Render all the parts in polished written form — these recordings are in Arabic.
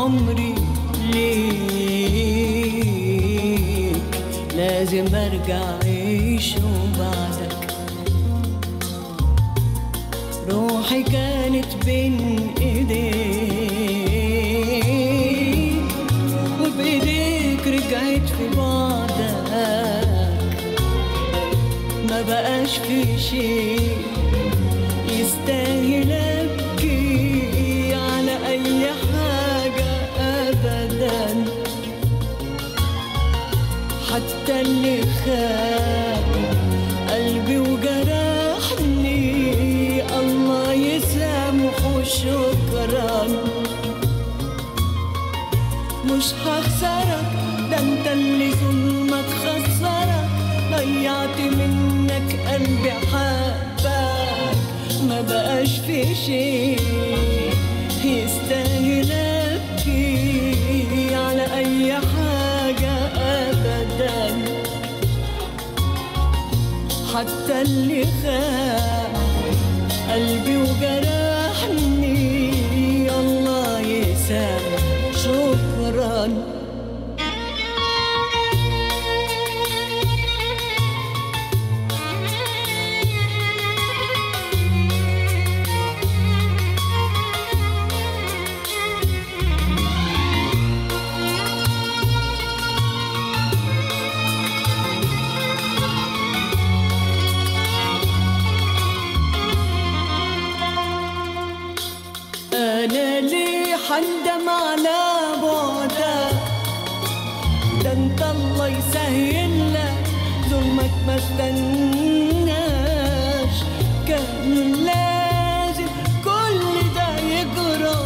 عمري ليك، لازم ارجع اعيش بعدك. روحي كانت بين ايديك وبايديك رجعت في بعدك. ما بقاش في شيء يستاهل ابكي على اي حاجة ابدا، حتى اللي خان قلبي وجرحني الله يسامحه شكرا. مش هخسرك، ده انت اللي ظلمك خسرك، ضيعت منك قلبي حبك. ما بقاش في شيء يستاهل ابكي على اي حاجة ابدا، حتى اللي خان قلبي وجرحني الله يسامح شكرا. أنا ليه حندم على بعدك؟ ده انت الله يسهل لك ظلمك ما استناش. كان لازم كل ده يجرى،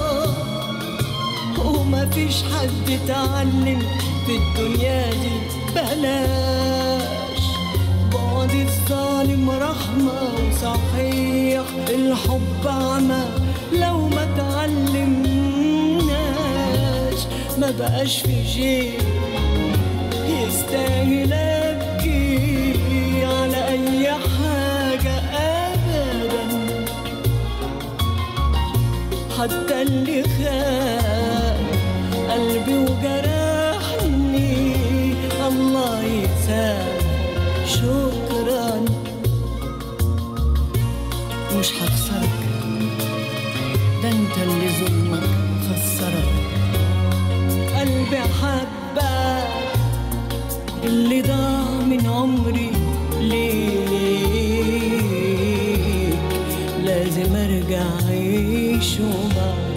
وما فيش حد اتعلم في الدنيا دي بلاش. بعد الظالم رحمة وصحيح الحب عمى، لو ما تعلمناش ما بقاش في شيء يستاهل ابكي على اي حاجة ابدا، حتى اللي خان قلبي وجرحني الله يسامح شكرا. مش هخسرك، ده انت اللي ظلمك خسرك. قلبي حبك اللي ضاع من عمري ليك، لازم ارجع اعيش بعدك.